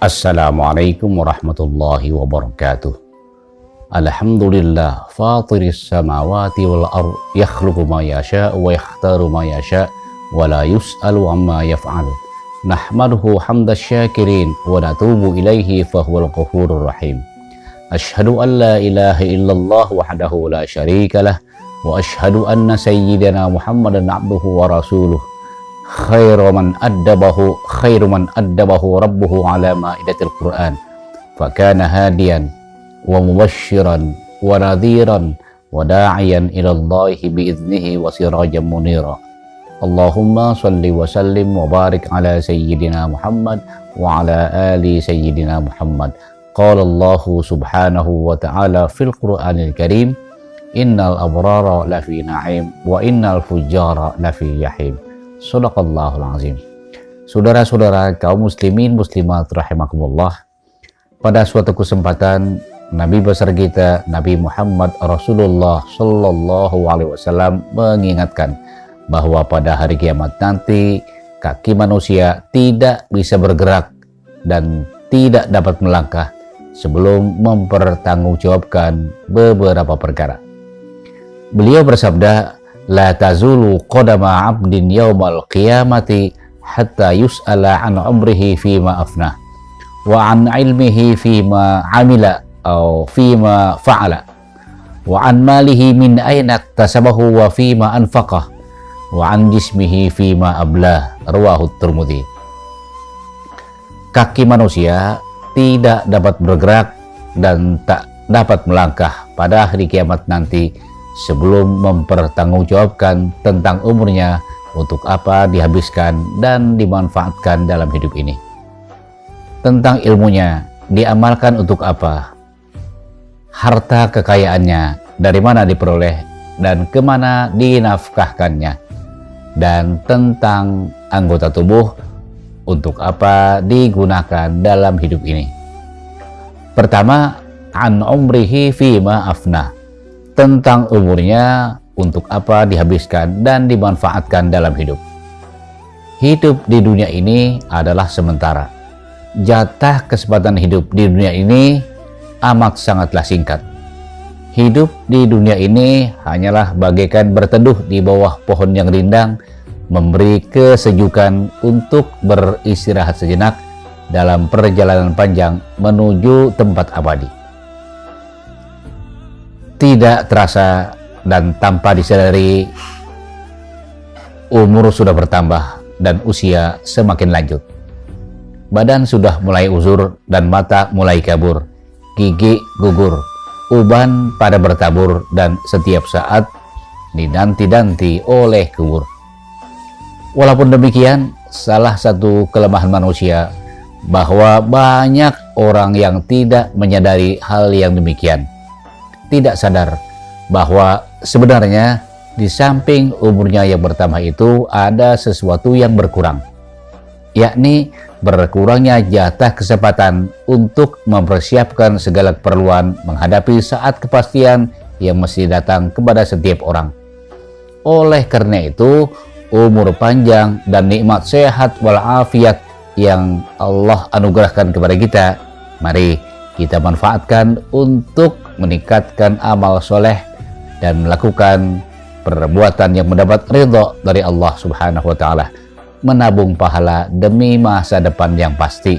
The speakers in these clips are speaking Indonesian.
Assalamualaikum warahmatullahi wabarakatuh. Alhamdulillah fatiris samawati wal ard yakhluqu ma yasha wa yakhtaru ma yasha wa la yus'alu amma yaf'al. Nahmaduhu hamdas syakirin wa natubu ilaihi fahuwal ghafurur rahim. Ashhadu an la ilaha illallah wahdahu la syarikalah wa ashhadu anna sayyidina Muhammadan abduhu wa rasuluh. Khairu man addabahu rabbuhu ala ma'idatil Qur'an fakana hadiyan wa mubashiran wa nadhiran wa da'iyan ilallahi biiznihi wa sirajan munira. Allahumma salli wa sallim wa barik ala sayyidina Muhammad wa ala ali sayyidina Muhammad. Qala Allahu subhanahu wa ta'ala fil Qur'anil Karim, innal abrara lafi na'im wa innal fujjara lafi yahim. Shadaqallahul azim. Saudara-saudara kaum muslimin muslimat rahimakumullah, pada suatu kesempatan Nabi besar kita Nabi Muhammad Rasulullah Sallallahu Alaihi Wasallam mengingatkan bahwa pada hari kiamat nanti kaki manusia tidak bisa bergerak dan tidak dapat melangkah sebelum mempertanggungjawabkan beberapa perkara. Beliau bersabda, la tazulu qadama 'abdin yaumal qiyamati hatta yus'ala an umrihi fima afnah wa an ilmihi fima amila aw fima fa'ala wa an malihi min aina iktasabahu wa fima anfaqah wa an jismihi fima ablah. Rawahu Tirmidzi. Kaki manusia tidak dapat bergerak dan tak dapat melangkah pada hari kiamat nanti sebelum mempertanggungjawabkan tentang umurnya untuk apa dihabiskan dan dimanfaatkan dalam hidup ini. Tentang ilmunya, diamalkan untuk apa? Harta kekayaannya, dari mana diperoleh dan kemana dinafkahkannya. Dan tentang anggota tubuh, untuk apa digunakan dalam hidup ini. Pertama, an umrihi fima afnah, tentang umurnya untuk apa dihabiskan dan dimanfaatkan dalam hidup. Hidup di dunia ini adalah sementara. Jatah kesempatan hidup di dunia ini amat sangatlah singkat. Hidup di dunia ini hanyalah bagaikan berteduh di bawah pohon yang rindang, memberi kesejukan untuk beristirahat sejenak dalam perjalanan panjang menuju tempat abadi. Tidak terasa dan tanpa disadari, umur sudah bertambah dan usia semakin lanjut. Badan sudah mulai uzur dan mata mulai kabur, gigi gugur, uban pada bertabur dan setiap saat dinanti-nanti oleh kubur. Walaupun demikian, salah satu kelemahan manusia bahwa banyak orang yang tidak menyadari hal yang demikian. Tidak sadar bahwa sebenarnya di samping umurnya yang bertambah itu ada sesuatu yang berkurang, yakni berkurangnya jatah kesempatan untuk mempersiapkan segala keperluan menghadapi saat kepastian yang mesti datang kepada setiap orang. Oleh karena itu, umur panjang dan nikmat sehat walafiat yang Allah anugerahkan kepada kita, mari kita manfaatkan untuk meningkatkan amal soleh dan melakukan perbuatan yang mendapat ridha dari Allah Subhanahu wa Ta'ala, menabung pahala demi masa depan yang pasti,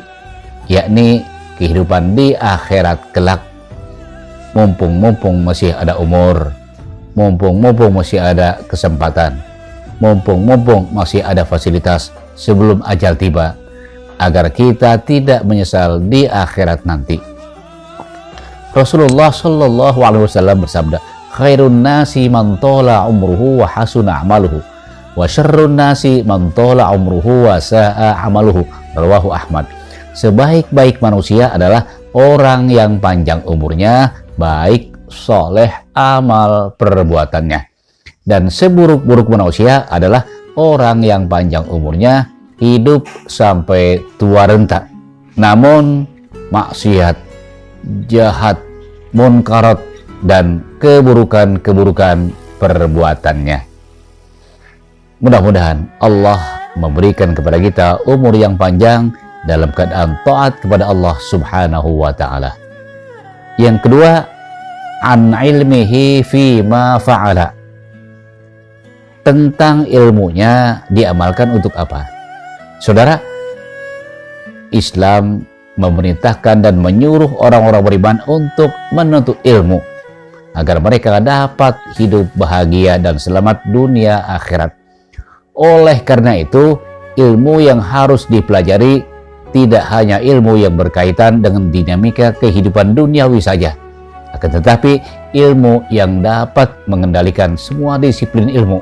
yakni kehidupan di akhirat kelak. Mumpung masih ada umur, mumpung masih ada kesempatan, mumpung masih ada fasilitas sebelum ajal tiba, agar kita tidak menyesal di akhirat nanti. Rasulullah Sallallahu Alaihi Wasallam bersabda, khairun nasi man tola umruhu wa hasuna amaluhu wa syarrun nasi man tola umruhu wa sa'a amaluhu. Rawahu Ahmad. Sebaik-baik manusia adalah orang yang panjang umurnya, baik soleh amal perbuatannya. Dan seburuk-buruk manusia adalah orang yang panjang umurnya, hidup sampai tua renta, namun maksiat, jahat, munkarat, dan keburukan-keburukan perbuatannya. Mudah-mudahan Allah memberikan kepada kita umur yang panjang dalam keadaan taat kepada Allah Subhanahu wa taala. Yang kedua, an ilmihi fi ma fa'ala. Tentang ilmunya diamalkan untuk apa? Saudara, Islam memerintahkan dan menyuruh orang-orang beriman untuk menuntut ilmu agar mereka dapat hidup bahagia dan selamat dunia akhirat. Oleh karena itu, ilmu yang harus dipelajari tidak hanya ilmu yang berkaitan dengan dinamika kehidupan duniawi saja, akan tetapi ilmu yang dapat mengendalikan semua disiplin ilmu,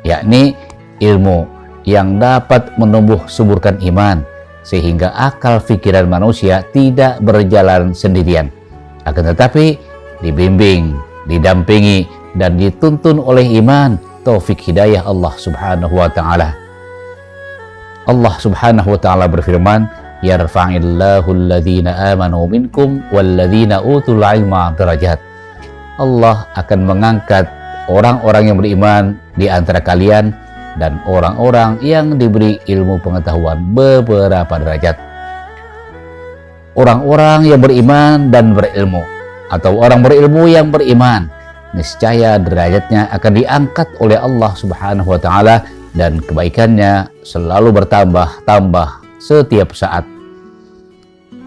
yakni ilmu yang dapat menumbuh suburkan iman, sehingga akal pikiran manusia tidak berjalan sendirian, akan tetapi dibimbing, didampingi, dan dituntun oleh iman, taufik hidayah Allah Subhanahu wa taala. Allah Subhanahu wa taala berfirman, yarfa'illahu alladhina amanu minkum walladzina utul ilma darajat. Allah akan mengangkat orang-orang yang beriman di antara kalian dan orang-orang yang diberi ilmu pengetahuan beberapa derajat. Orang-orang yang beriman dan berilmu, atau orang berilmu yang beriman, niscaya derajatnya akan diangkat oleh Allah Subhanahu wa taala dan kebaikannya selalu bertambah-tambah setiap saat.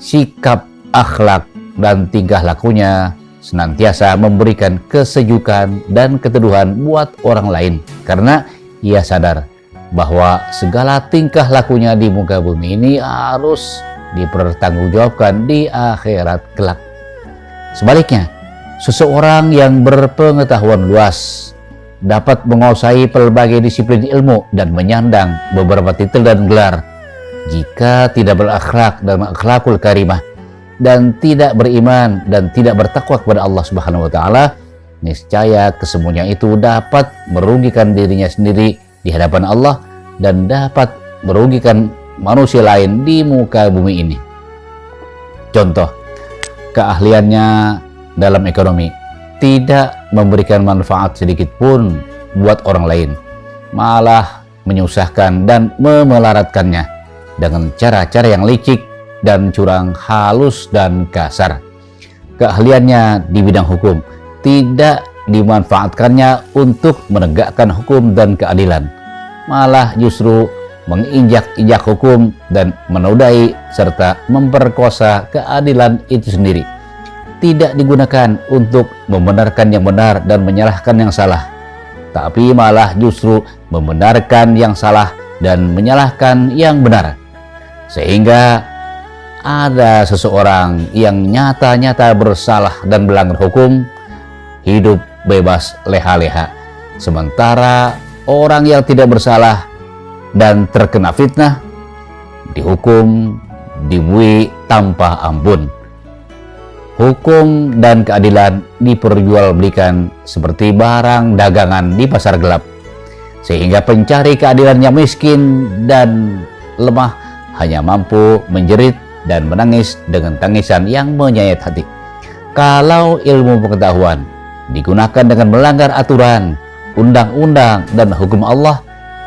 Sikap, akhlak, dan tingkah lakunya senantiasa memberikan kesejukan dan keteduhan buat orang lain, karena ia sadar bahwa segala tingkah lakunya di muka bumi ini harus dipertanggungjawabkan di akhirat kelak. Sebaliknya, seseorang yang berpengetahuan luas dapat menguasai berbagai disiplin ilmu dan menyandang beberapa titel dan gelar. Jika tidak berakhlak dan akhlakul karimah, dan tidak beriman dan tidak bertakwa kepada Allah Subhanahu wa taala, niscaya kesemuanya itu dapat merugikan dirinya sendiri di hadapan Allah dan dapat merugikan manusia lain di muka bumi ini. Contoh, keahliannya dalam ekonomi tidak memberikan manfaat sedikit pun buat orang lain, malah menyusahkan dan memelaratkannya dengan cara-cara yang licik dan curang, halus dan kasar. Keahliannya di bidang hukum tidak dimanfaatkannya untuk menegakkan hukum dan keadilan, malah justru menginjak-injak hukum dan menodai serta memperkosa keadilan itu sendiri. Tidak digunakan untuk membenarkan yang benar dan menyalahkan yang salah, tapi malah justru membenarkan yang salah dan menyalahkan yang benar, sehingga ada seseorang yang nyata-nyata bersalah dan melanggar hukum hidup bebas leha-leha, sementara orang yang tidak bersalah dan terkena fitnah dihukum, dibuai tanpa ampun. Hukum dan keadilan diperjualbelikan seperti barang dagangan di pasar gelap, sehingga pencari keadilan yang miskin dan lemah hanya mampu menjerit dan menangis dengan tangisan yang menyayat hati. Kalau ilmu pengetahuan digunakan dengan melanggar aturan, undang-undang, dan hukum Allah,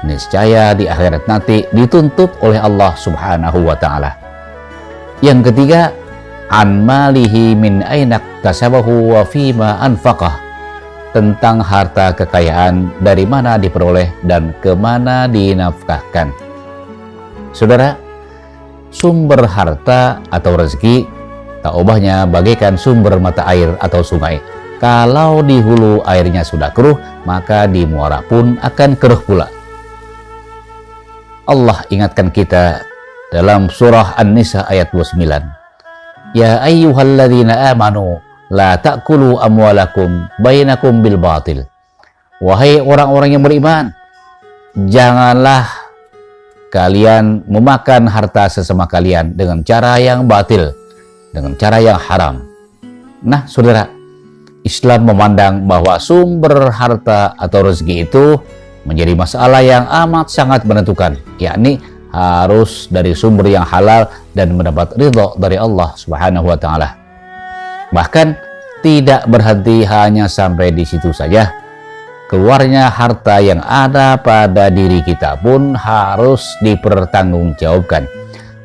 niscaya di akhirat nanti dituntut oleh Allah Subhanahu wa taala. Yang ketiga, an malihi min ainak kasabahu wa fima anfaqah. Tentang harta kekayaan, dari mana diperoleh dan kemana dinafkahkan. Saudara, sumber harta atau rezeki tak ubahnya bagaikan sumber mata air atau sungai. Kalau di hulu airnya sudah keruh, maka di muara pun akan keruh pula. Allah ingatkan kita dalam surah An-Nisa ayat 29. Ya ayyuhalladzina amanu la ta'kulu amwalakum bainakum bil batil. Wahai orang-orang yang beriman, janganlah kalian memakan harta sesama kalian dengan cara yang batil, dengan cara yang haram. Nah, saudara, Islam memandang bahwa sumber harta atau rezeki itu menjadi masalah yang amat sangat menentukan, yakni harus dari sumber yang halal dan mendapat ridho dari Allah Subhanahu wa taala. Bahkan tidak berhenti hanya sampai di situ saja. Keluarnya harta yang ada pada diri kita pun harus dipertanggungjawabkan.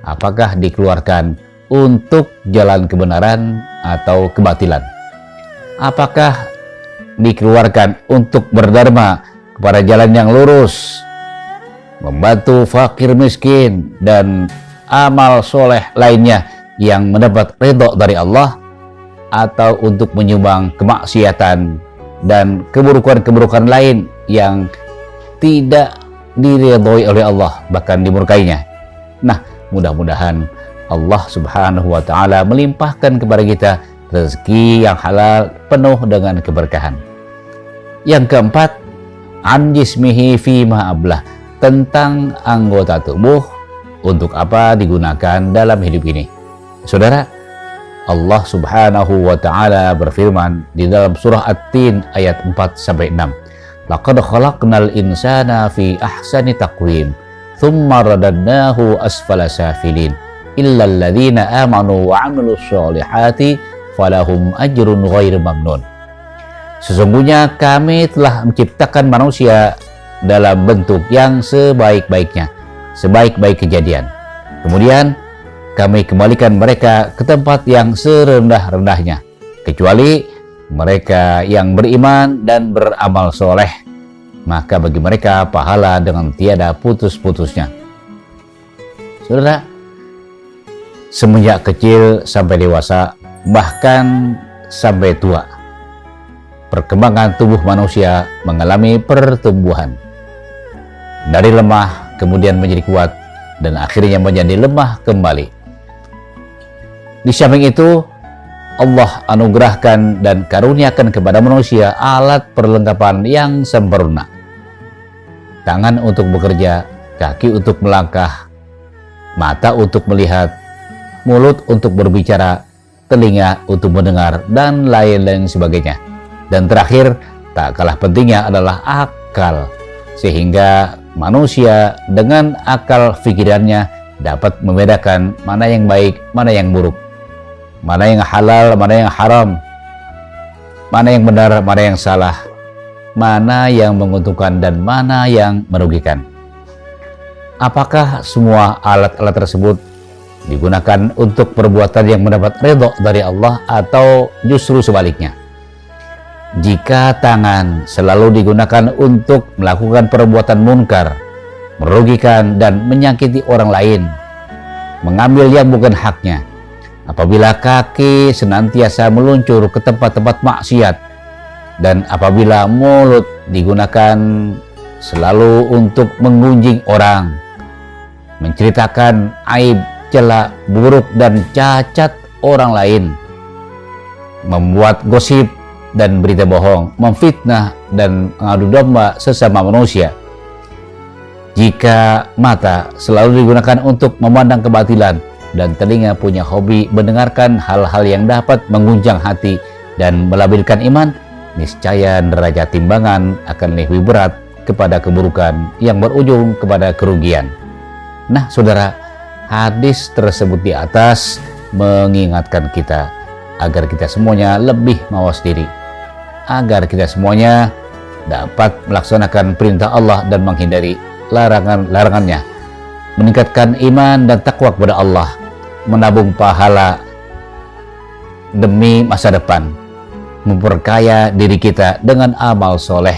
apakah dikeluarkan untuk jalan kebenaran atau kebatilan? Apakah dikeluarkan untuk berdharma kepada jalan yang lurus, membantu fakir miskin, dan amal soleh lainnya yang mendapat ridho dari Allah, atau untuk menyumbang kemaksiatan dan keburukan-keburukan lain yang tidak diridhoi oleh Allah, bahkan dimurkainya? Nah, mudah-mudahan Allah Subhanahu wa Ta'ala melimpahkan kepada kita rezeki yang halal penuh dengan keberkahan. Yang keempat, an jismihi fima ablah, tentang anggota tubuh untuk apa digunakan dalam hidup ini. Saudara, Allah Subhanahu wa Ta'ala berfirman di dalam surah At-Tin ayat 4-6. Laqad khalaqnal insana fi ahsani taqwim, thumma radadnahu asfala safilin, illa alladhina amanu wa 'amilus sholihati falahum ajrun ghairu mamnun. Sesungguhnya kami telah menciptakan manusia dalam bentuk yang sebaik-baiknya, sebaik-baik kejadian. Kemudian kami kembalikan mereka ke tempat yang serendah-rendahnya, kecuali mereka yang beriman dan beramal soleh, maka bagi mereka pahala dengan tiada putus-putusnya. Saudara, semenjak kecil sampai dewasa, bahkan sampai tua, perkembangan tubuh manusia mengalami pertumbuhan. Dari lemah kemudian menjadi kuat, dan akhirnya menjadi lemah kembali. Di samping itu, Allah anugerahkan dan karuniakan kepada manusia alat perlengkapan yang sempurna. Tangan untuk bekerja, kaki untuk melangkah, mata untuk melihat, mulut untuk berbicara, telinga untuk mendengar, dan lain-lain sebagainya. Dan terakhir, tak kalah pentingnya adalah akal, sehingga manusia dengan akal pikirannya dapat membedakan mana yang baik, mana yang buruk, mana yang halal, mana yang haram, mana yang benar, mana yang salah, mana yang menguntungkan dan mana yang merugikan. Apakah semua alat-alat tersebut digunakan untuk perbuatan yang mendapat ridho dari Allah, atau justru sebaliknya? Jika tangan selalu digunakan untuk melakukan perbuatan munkar, merugikan dan menyakiti orang lain, mengambil yang bukan haknya, apabila kaki senantiasa meluncur ke tempat-tempat maksiat, dan apabila mulut digunakan selalu untuk menggunjing orang, menceritakan aib, celah, buruk dan cacat orang lain, membuat gosip dan berita bohong, memfitnah dan mengadu domba sesama manusia. Jika mata selalu digunakan untuk memandang kebatilan, dan telinga punya hobi mendengarkan hal-hal yang dapat mengguncang hati dan melabilkan iman, niscaya derajat timbangan akan lebih berat kepada keburukan yang berujung kepada kerugian. Nah, saudara, hadis tersebut di atas mengingatkan kita agar kita semuanya lebih mawas diri, agar kita semuanya dapat melaksanakan perintah Allah dan menghindari larangannya, meningkatkan iman dan takwa kepada Allah, menabung pahala demi masa depan, memperkaya diri kita dengan amal soleh,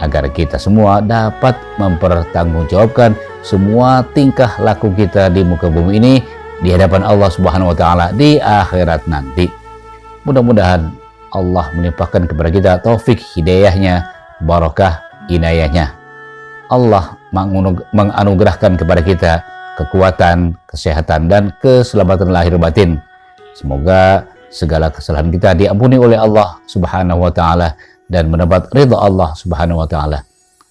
agar kita semua dapat mempertanggungjawabkan semua tingkah laku kita di muka bumi ini di hadapan Allah Subhanahu wa Ta'ala di akhirat nanti. Mudah-mudahan Allah melimpahkan kepada kita taufik hidayahnya, barakah inayahnya. Allah menganugerahkan kepada kita kekuatan, kesehatan, dan keselamatan lahir batin. Semoga segala kesalahan kita diampuni oleh Allah Subhanahu wa Ta'ala dan mendapat ridha Allah Subhanahu wa Ta'ala.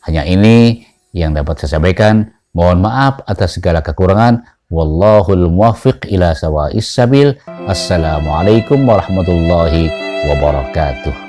Hanya ini yang dapat saya sampaikan. Mohon maaf atas segala kekurangan. Wallahul muwaffiq ila sawa'is sabil. Assalamualaikum warahmatullahi wabarakatuh.